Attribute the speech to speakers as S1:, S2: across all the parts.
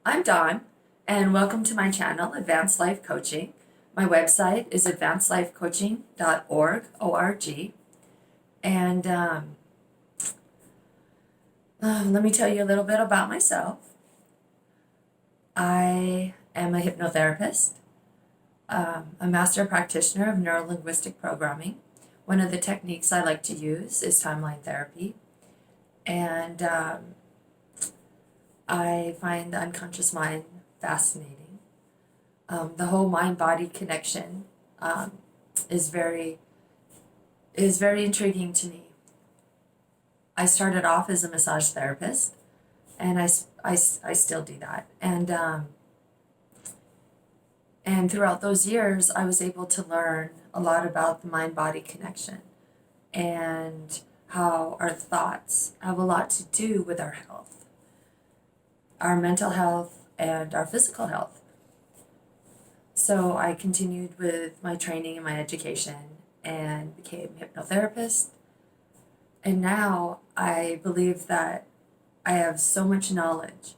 S1: I'm Dawn, and welcome to my channel, Advanced Life Coaching. My website is advancedlifecoaching.org, O-R-G. And let me tell you a little bit about myself. I am a hypnotherapist, a master practitioner of neuro-linguistic programming. One of the techniques I like to use is timeline therapy. And I find the unconscious mind fascinating. The whole mind-body connection is very intriguing to me. I started off as a massage therapist, and I still do that. And throughout those years, I was able to learn a lot about the mind-body connection and how our thoughts have a lot to do with our health, our mental health, and our physical health. So I continued with my training and my education and became a hypnotherapist. And now I believe that I have so much knowledge,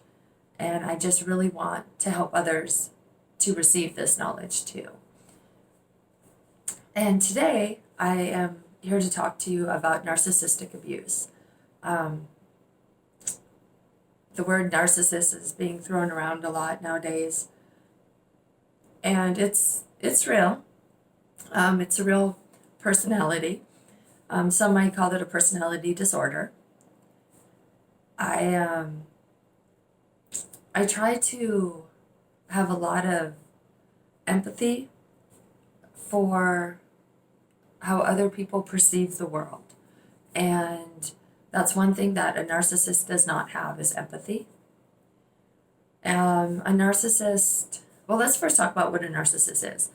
S1: and I just really want to help others to receive this knowledge too. And today I am here to talk to you about narcissistic abuse. The word narcissist is being thrown around a lot nowadays, and it's real. It's a real personality. Some might call it a personality disorder. I try to have a lot of empathy for how other people perceive the world. And that's one thing that a narcissist does not have, is empathy. A narcissist, well, let's first talk about what a narcissist is.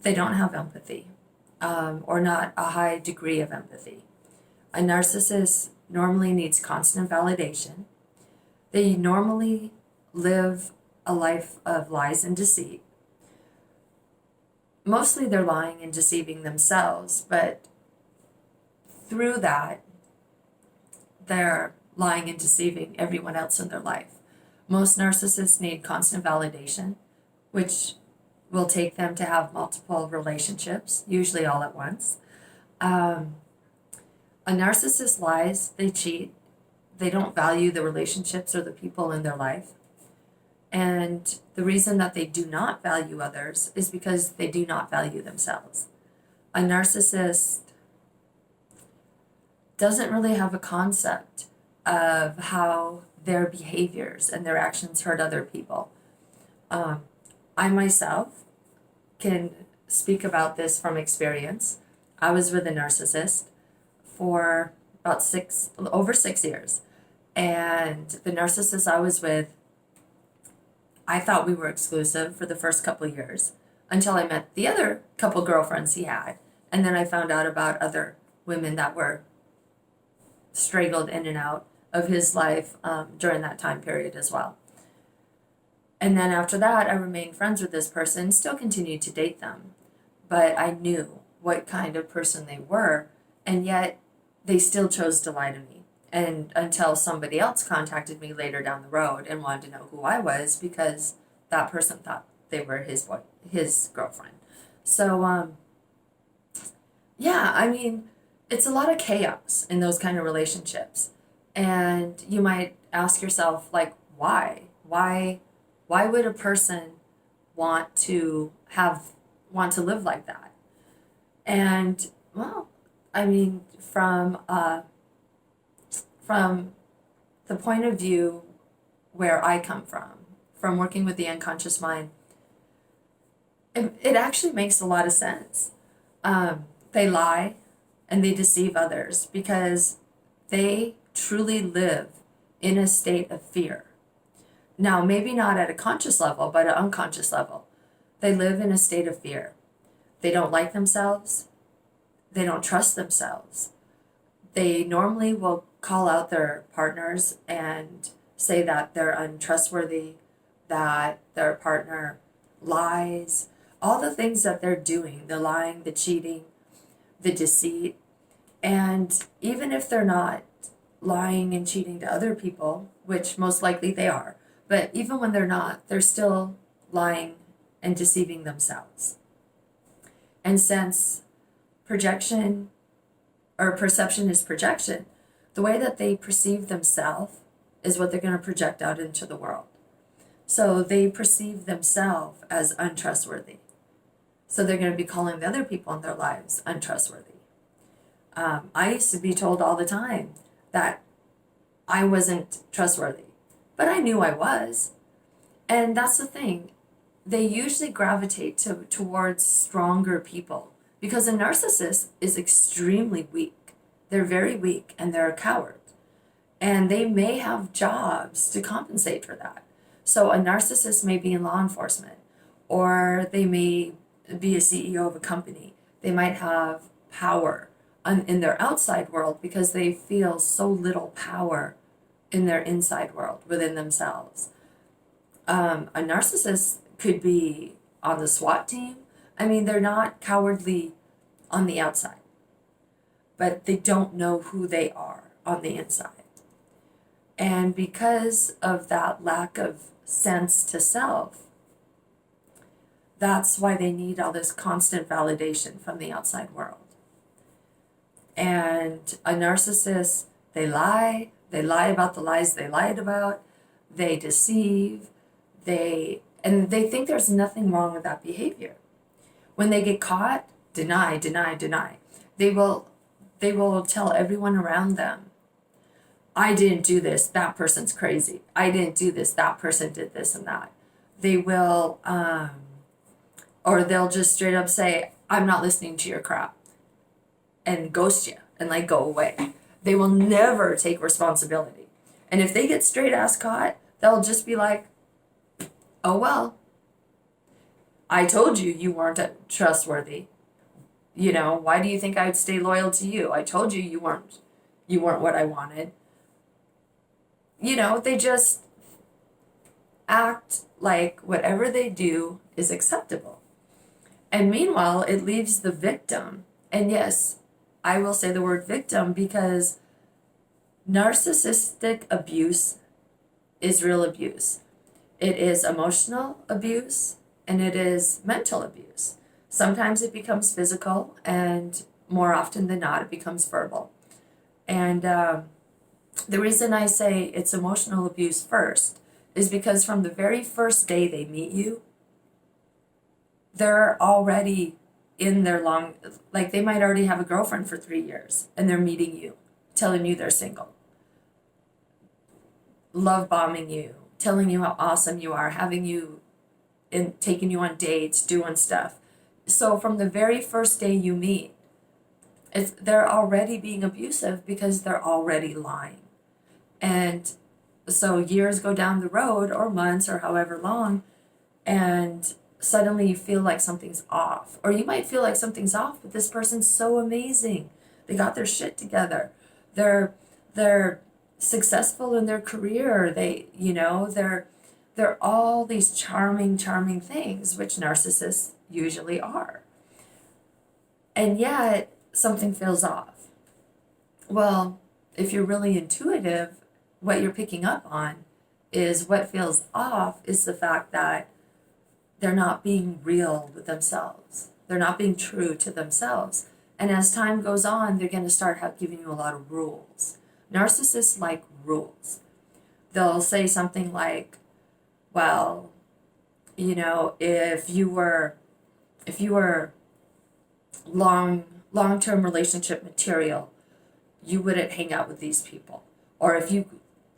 S1: They don't have empathy, or not a high degree of empathy. A narcissist normally needs constant validation. They normally live a life of lies and deceit. Mostly they're lying and deceiving themselves, but through that, they're lying and deceiving everyone else in their life. Most narcissists need constant validation, which will take them to have multiple relationships, usually all at once. A narcissist lies, they cheat, they don't value the relationships or the people in their life. And the reason that they do not value others is because they do not value themselves. A narcissist doesn't really have a concept of how their behaviors and their actions hurt other people. I myself can speak about this from experience. I was with a narcissist for about over 6 years. And the narcissist I was with, I thought we were exclusive for the first couple of years until I met the other couple girlfriends he had. And then I found out about other women that were straggled in and out of his life during that time period as well. And then after that, I remained friends with this person, still continued to date them. But I knew what kind of person they were, and yet they still chose to lie to me. And until somebody else contacted me later down the road and wanted to know who I was, because that person thought they were his girlfriend. So, yeah, I mean, it's a lot of chaos in those kind of relationships. And you might ask yourself, like, why? Why would a person want to live like that? And, well, I mean, from the point of view where I come from working with the unconscious mind, it actually makes a lot of sense. They lie and they deceive others because they truly live in a state of fear. Now, maybe not at a conscious level, but at an unconscious level. They live in a state of fear. They don't like themselves. They don't trust themselves. They normally will call out their partners and say that they're untrustworthy, that their partner lies, all the things that they're doing, the lying, the cheating, the deceit. And even if they're not lying and cheating to other people, which most likely they are, But even when they're not, they're still lying and deceiving themselves. And since projection or perception is projection, the way that they perceive themselves is what they're going to project out into the world. So they perceive themselves as untrustworthy. So they're going to be calling the other people in their lives untrustworthy. I used to be told all the time that I wasn't trustworthy, but I knew I was. And that's the thing. They usually gravitate towards stronger people because a narcissist is extremely weak. They're very weak and they're a coward. And they may have jobs to compensate for that. So a narcissist may be in law enforcement, or they may be a CEO of a company. They might have power in their outside world because they feel so little power in their inside world within themselves. A narcissist could be on the SWAT team. I mean, they're not cowardly on the outside, but they don't know who they are on the inside. And because of that lack of sense to self, that's why they need all this constant validation from the outside world. And a narcissist, they lie about the lies they lied about, they deceive, they think there's nothing wrong with that behavior. When they get caught, deny. They will tell everyone around them, I didn't do this, that person's crazy. I didn't do this, that person did this and that. They will, or they'll just straight up say, I'm not listening to your crap, and ghost you and like go away. They will never take responsibility. And if they get straight ass caught, they'll just be like, oh well, I told you you weren't trustworthy. You know, why do you think I'd stay loyal to you? I told you you weren't what I wanted. You know, they just act like whatever they do is acceptable. And meanwhile, it leaves the victim. And yes, I will say the word victim because narcissistic abuse is real abuse. It is emotional abuse and it is mental abuse. Sometimes it becomes physical, and more often than not, it becomes verbal. And the reason I say it's emotional abuse first is because from the very first day they meet you, they're already in their like they might already have a girlfriend for 3 years and they're meeting you, telling you they're single, love bombing you, telling you how awesome you are, having you and taking you on dates, doing stuff. So from the very first day you meet, they're already being abusive because they're already lying. And so years go down the road, or months, or however long, and suddenly you feel like something's off. Or you might feel like something's off, but this person's so amazing. They got their shit together. They're successful in their career. They're all these charming things, which narcissists usually are. And yet something feels off. Well, if you're really intuitive, what you're picking up on is what feels off is the fact that they're not being real with themselves. They're not being true to themselves. And as time goes on, they're going to start giving you a lot of rules. Narcissists like rules. They'll say something like, well, you know, if you were long-term relationship material, you wouldn't hang out with these people. Or if you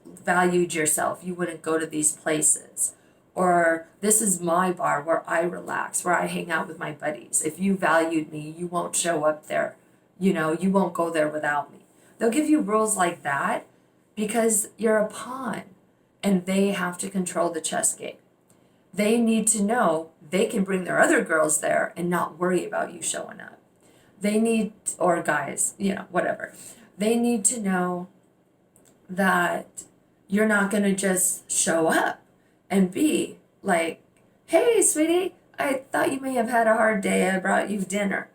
S1: valued yourself, you wouldn't go to these places. Or this is my bar where I relax, where I hang out with my buddies. If you valued me, you won't show up there. You know, you won't go there without me. They'll give you rules like that because you're a pawn and they have to control the chess game. They need to know they can bring their other girls there and not worry about you showing up. They need, or guys, you know, whatever. They need to know that you're not going to just show up and be like, hey, sweetie, I thought you may have had a hard day. I brought you dinner.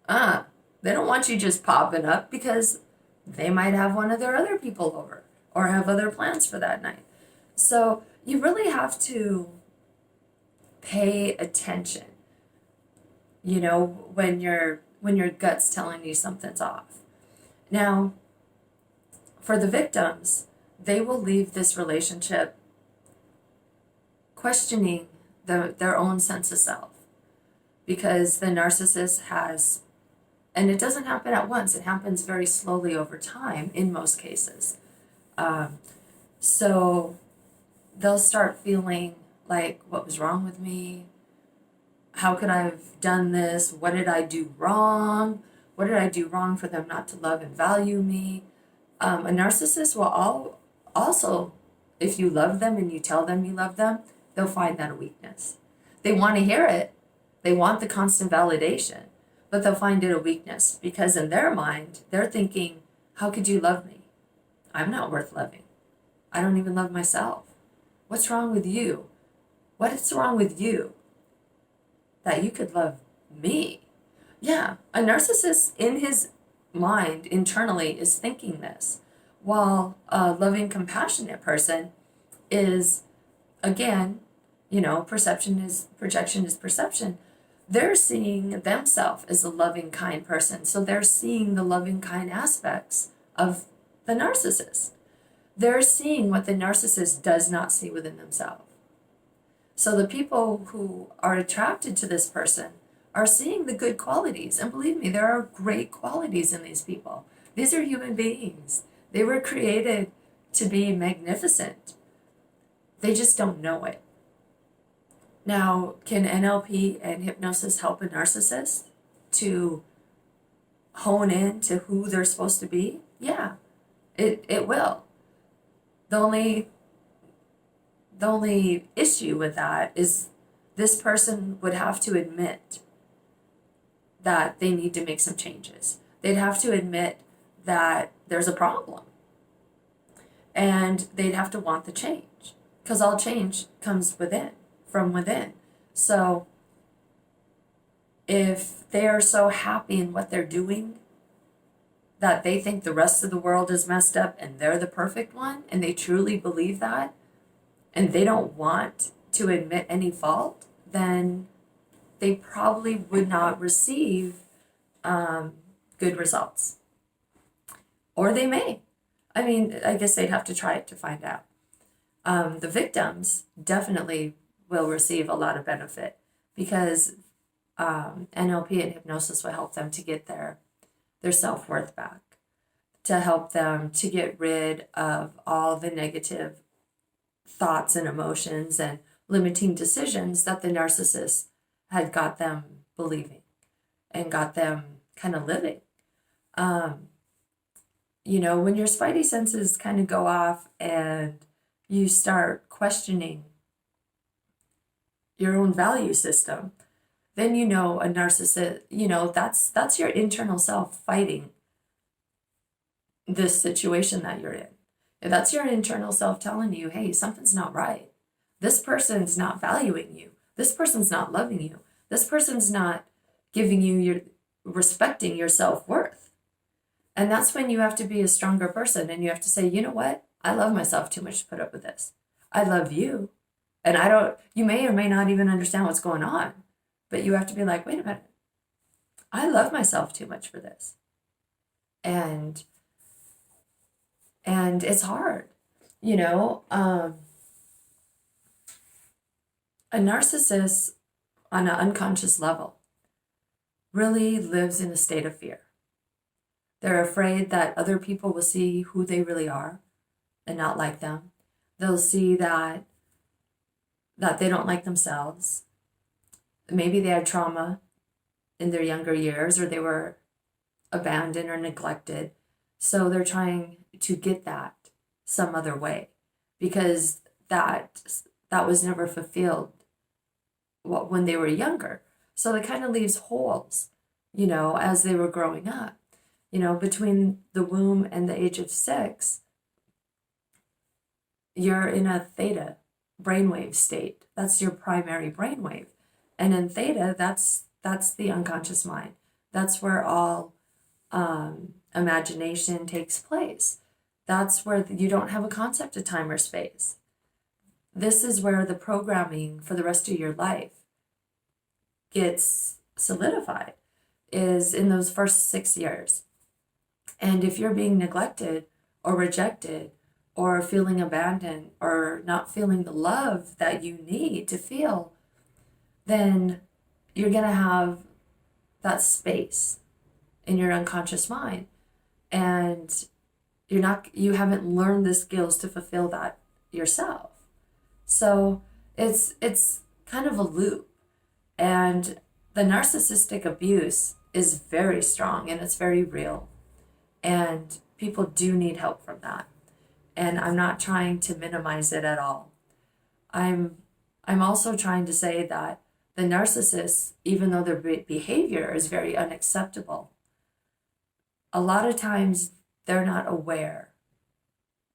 S1: They don't want you just popping up because they might have one of their other people over or have other plans for that night. So you really have to pay attention, when your gut's telling you something's off. Now, for the victims, they will leave this relationship questioning their own sense of self, because the narcissist has, and it doesn't happen at once, it happens very slowly over time in most cases. So they'll start feeling like, what was wrong with me? How could I have done this? What did I do wrong? What did I do wrong for them not to love and value me? A narcissist will also, if you love them and you tell them you love them, they'll find that a weakness. They want to hear it. They want the constant validation, but they'll find it a weakness because in their mind, they're thinking, how could you love me? I'm not worth loving. I don't even love myself. What's wrong with you? What is wrong with you that you could love me? Yeah, a narcissist in his mind internally is thinking this, while a loving, compassionate person is, again, projection is perception. They're seeing themselves as a loving, kind person. So they're seeing the loving, kind aspects of the narcissist. They're seeing what the narcissist does not see within themselves. So the people who are attracted to this person are seeing the good qualities. And believe me, there are great qualities in these people. These are human beings. They were created to be magnificent. They just don't know it. Now, can NLP and hypnosis help a narcissist to hone in to who they're supposed to be? Yeah, it will. The only issue with that is this person would have to admit that they need to make some changes. They'd have to admit that there's a problem. And they'd have to want the change, because all change comes from within. So if they are so happy in what they're doing that they think the rest of the world is messed up and they're the perfect one, and they truly believe that, and they don't want to admit any fault, then they probably would not receive good results. Or they may. I mean, I guess they'd have to try it to find out. The victims definitely will receive a lot of benefit, because NLP and hypnosis will help them to get their self-worth back, to help them to get rid of all the negative thoughts and emotions and limiting decisions that the narcissist had got them believing and got them kind of living. When your spidey senses kind of go off and you start questioning your own value system, then a narcissist, that's your internal self fighting this situation that you're in. That's your internal self telling you, hey, something's not right. This person's not valuing you. This person's not loving you. This person's not giving you respecting your self-worth. And that's when you have to be a stronger person, and you have to say, you know what? I love myself too much to put up with this. I love you. And you may or may not even understand what's going on, but you have to be like, wait a minute. I love myself too much for this. And it's hard, a narcissist on an unconscious level really lives in a state of fear. They're afraid that other people will see who they really are and not like them. They'll see that they don't like themselves. Maybe they had trauma in their younger years, or they were abandoned or neglected. So they're trying to get that some other way, because that was never fulfilled when they were younger. So it kind of leaves holes, as they were growing up. Between the womb and the age of 6, you're in a theta brainwave state. That's your primary brainwave. And in theta, that's the unconscious mind. That's where all imagination takes place. That's where you don't have a concept of time or space. this is where the programming for the rest of your life gets solidified, is in those first 6 years. And if you're being neglected or rejected or feeling abandoned or not feeling the love that you need to feel, then you're going to have that space in your unconscious mind. And you haven't learned the skills to fulfill that yourself. So it's kind of a loop. And the narcissistic abuse is very strong and it's very real. And people do need help from that. And I'm not trying to minimize it at all. I'm also trying to say that the narcissists, even though their behavior is very unacceptable, a lot of times they're not aware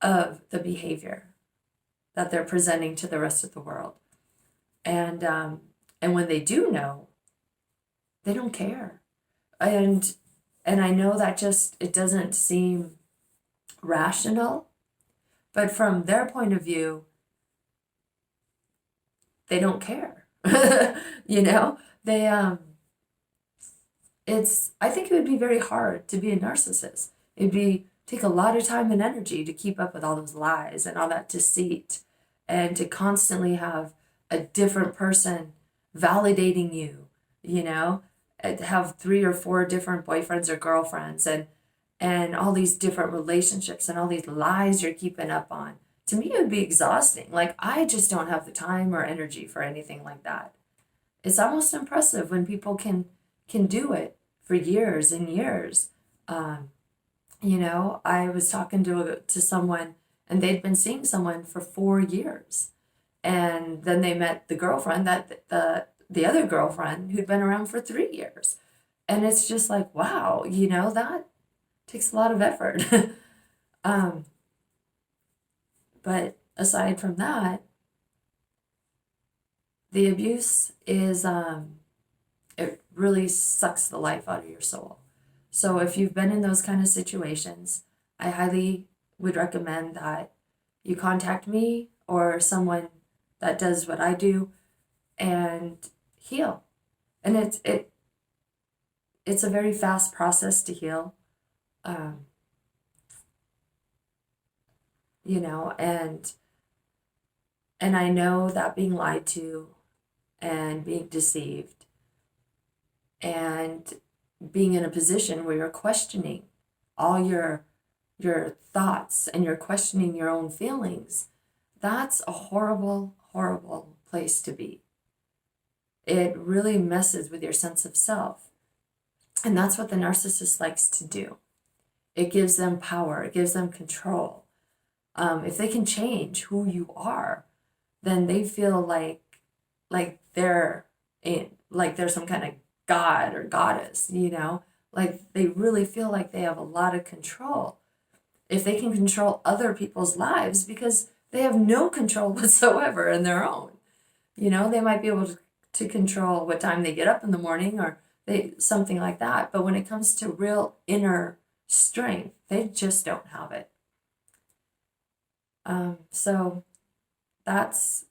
S1: of the behavior that they're presenting to the rest of the world. And when they do know, they don't care. And I know that it doesn't seem rational, but from their point of view, they don't care. They I think it would be very hard to be a narcissist. Take a lot of time and energy to keep up with all those lies and all that deceit, and to constantly have a different person validating you, and have 3 or 4 different boyfriends or girlfriends, and all these different relationships and all these lies you're keeping up on. To me, it would be exhausting. Like, I just don't have the time or energy for anything like that. It's almost impressive when people can do it for years and years. I was talking to someone, and they'd been seeing someone for 4 years. And then they met the girlfriend, the other girlfriend who'd been around for 3 years. And it's just like, wow, that takes a lot of effort. But aside from that, the abuse is, it really sucks the life out of your soul. So if you've been in those kind of situations, I highly would recommend that you contact me or someone that does what I do and heal. And it's a very fast process to heal. And I know that being lied to and being deceived and being in a position where you're questioning all your thoughts and you're questioning your own feelings, that's a horrible, horrible place to be. It really messes with your sense of self. And that's what the narcissist likes to do. It gives them power. It gives them control. If they can change who you are, then they feel like they're some kind of god or goddess, like they really feel like they have a lot of control. If they can control other people's lives, because they have no control whatsoever in their own. They might be able to control what time they get up in the morning or something like that. But when it comes to real inner strength, they just don't have it. So that's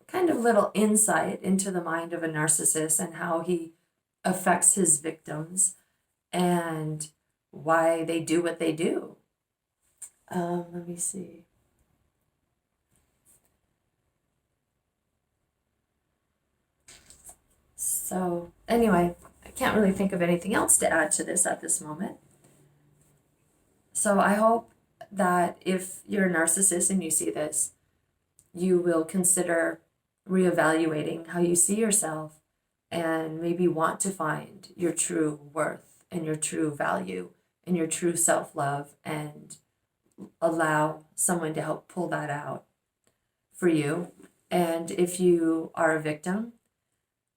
S1: kind of little insight into the mind of a narcissist and how he affects his victims and why they do what they do. Let me see. So anyway, I can't really think of anything else to add to this at this moment. So I hope that if you're a narcissist and you see this, you will consider reevaluating how you see yourself and maybe want to find your true worth and your true value and your true self-love and allow someone to help pull that out for you. And if you are a victim,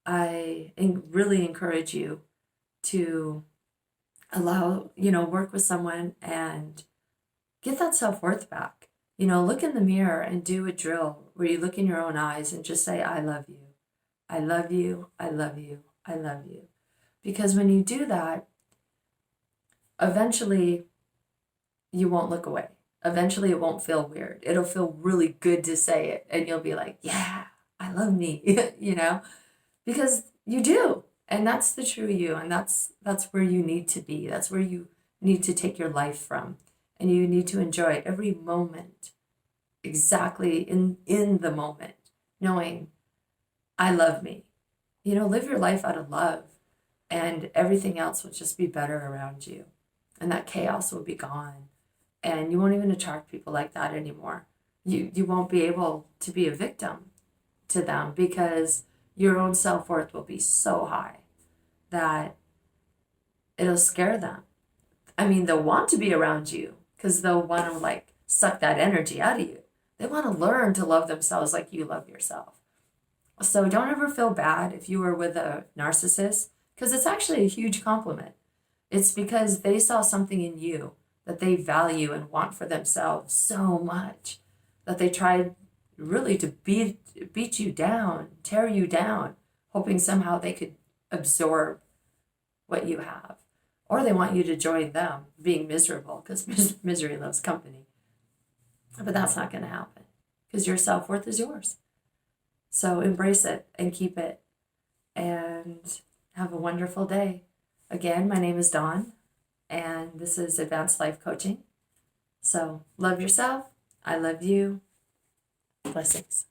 S1: I really encourage you to work with someone and get that self-worth back. Look in the mirror and do a drill where you look in your own eyes and just say, I love you. I love you. I love you. I love you. Because when you do that, eventually you won't look away. eventually it won't feel weird. It'll feel really good to say it. And you'll be like, yeah, I love me, you know, because you do. And that's the true you. And that's where you need to be. That's where you need to take your life from. And you need to enjoy every moment exactly in the moment, knowing I love me. You know, live your life out of love, and everything else will just be better around you. And that chaos will be gone. And you won't even attract people like that anymore. You won't be able to be a victim to them, because your own self-worth will be so high that it'll scare them. I mean, they'll want to be around you because they'll want to like suck that energy out of you. They want to learn to love themselves like you love yourself. So don't ever feel bad if you were with a narcissist, because it's actually a huge compliment. It's because they saw something in you that they value and want for themselves so much that they tried really to beat you down, tear you down, hoping somehow they could absorb what you have. Or they want you to join them being miserable, because misery loves company. But that's not going to happen, because your self-worth is yours. So embrace it and keep it, and have a wonderful day. Again, my name is Dawn, and this is Advanced Life Coaching. So love yourself. I love you. Blessings.